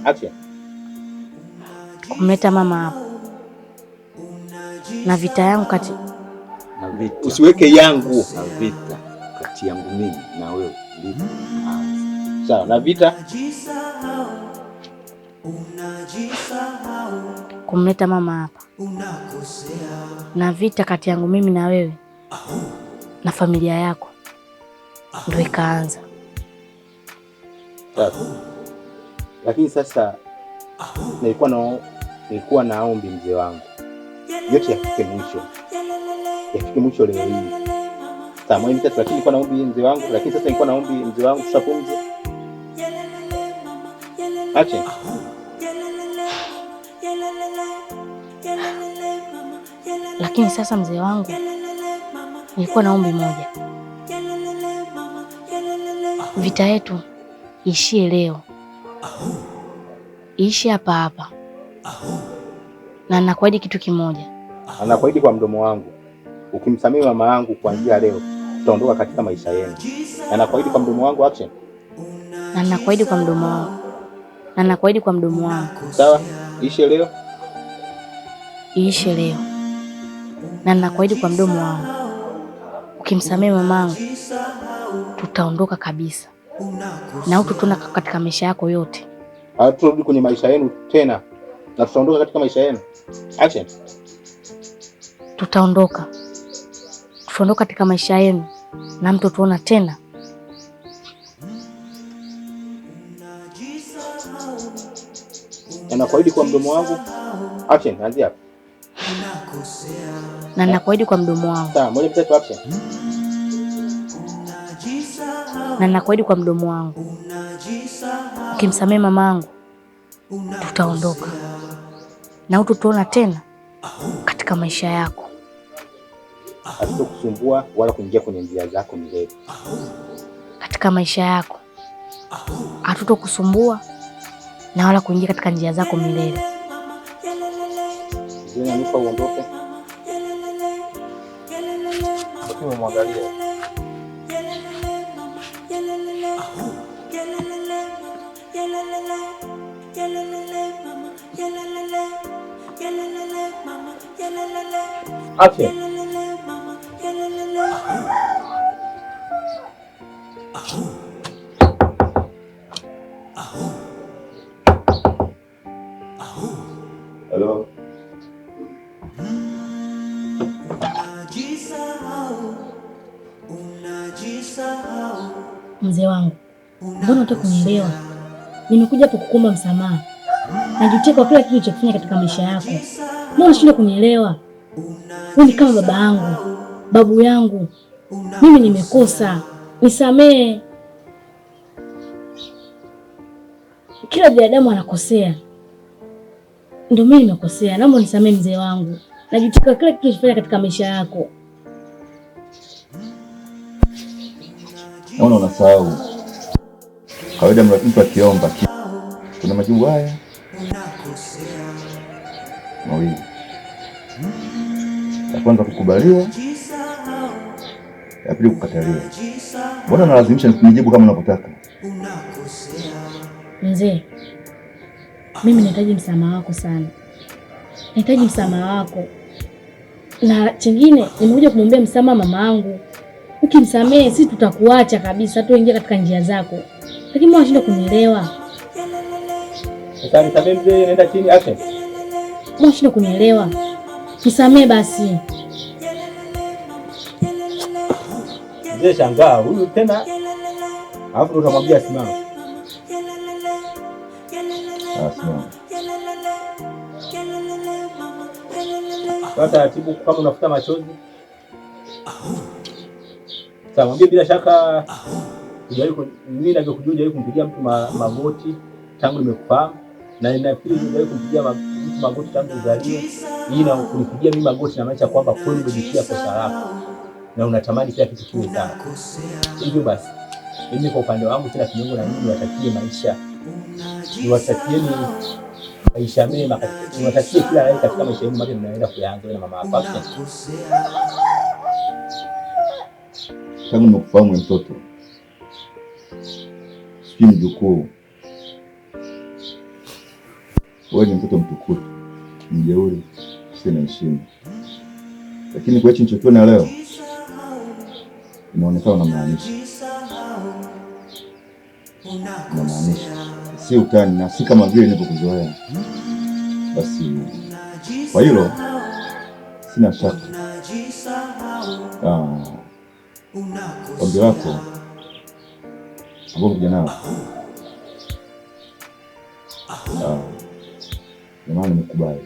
Acha. Kumleta mama hapa na vita yangu kati na vita. Usiweke yangu na vita kati yangu mimi na wewe. Sawa, na vita kumleta mama hapa na vita kati yangu mimi na wewe na familia yako ndio ikaanza. Lakini sasa nilikuwa naombi mzee wangu yote yafike mwisho leo hii. Saa moja tatu, lakini nilikuwa naombi mzee wangu, lakini sasa nilikuwa naombi mzee wangu tusapumze. Acha. Lakini sasa mzee wangu, nilikuwa na ombi moja. Vita yetu ishie leo, iishi hapa hapa, na nakuahidi kitu kimoja. Anakuahidi kwa mdomo wangu, ukimsamehe mama yangu kuanzia leo tutaondoka katika maisha yenu. Anakuahidi kwa mdomo wangu. Action. Na nakuahidi kwa mdomo wangu, na nakuahidi kwa mdomo wangu. Sawa, iishe leo, iishe leo, na nakuahidi kwa mdomo wangu, ukimsamehe mamangu tutaondoka kabisa, na hutotona katika maisha yako yote. Haturudi kwenye maisha yenu tena, na tutaondoka katika maisha yenu. Action. Tutaondoka katika maisha yenu na mtotuona tena. Anakuahidi kwa mdomo wangu. Action, anzia hapo. Na nakuahidi kwa mdomo wangu. Sawa, moja mtatu, action. Na nakuahidi kwa mdomo wangu, ukimsamehe mamangu tutaondoka na hutotuona tena katika maisha yako. Hatutokusumbua wala kuingia kwenye njia zako milele. Katika maisha yako hatutokusumbua na wala kuingia katika njia zako milele. Zina nipa uondoke. Lakini mwangalie. Action. Hello. Mzee wangu, mbona unataka kunielewa? Nimekuja hapo kukuomba msamaha. Najutia kwa kila kitu ulichofanya katika maisha yako. Mbona unashindwa kunielewa? Wewe ni kama baba yangu, babu yangu. Mimi nimekosa, nisamee. Kila binadamu anakosea, ndio mimi nimekosea. Naomba unisamee mzee wangu. Najutia kwa kila kitu ulichofanya katika maisha yako. Mbona unasahau? Kawaida mtu akiomba kuna majibu haya mawili. Ya kwanza kukubaliwa, ya pili kukataliwa. Mbona unalazimisha nijibu kama unavyotaka? Mzee, mimi nahitaji msamaha wako sana. Nahitaji msamaha wako. Na chingine, nimekuja kumwombea msamaha mama yangu. Ukimsamehe sisi tutakuacha kabisa, tuingie katika njia zako. Lakini mbona unashindwa kunielewa? Sasa nisamee mzee, nenda chini. Action. Mbona unashindwa kunielewa? Nisamee basi. Mzee shangaa huyu tena. Alafu utamwambia simama. Simama. Kwa taratibu kama unafuta machozi. Sasa mwambie bila shaka mimi ninavyokujua hujawahi kumpigia mtu magoti tangu nimekufahamu, na ninafikiri hujawahi kumpigia mtu magoti tangu uzaliwe. Hii na kunipigia mimi magoti na maanisha kwamba kweli umejitia kosa lako na unatamani kila kitu kiwe sawa. Hivyo basi mimi kwa upande wangu tena kinyongo na mimi niwatakie maisha, niwatakieni maisha mema, niwatakie kila heri katika maisha yenu ambayo mnaenda kuanza na mama hapa. Tangu nimekufahamu mtoto, sijui mjukuu, wewe ni mtoto mtukutu, mjeuri, usio na heshima. Lakini kwa hicho nilichokiona leo inaonekana unamaanisha. Si utani na si kama vile nilivyokuzoea. Basi kwa hilo sina shaka. Ombi lako ambao kuja nao jamani, nimekubali.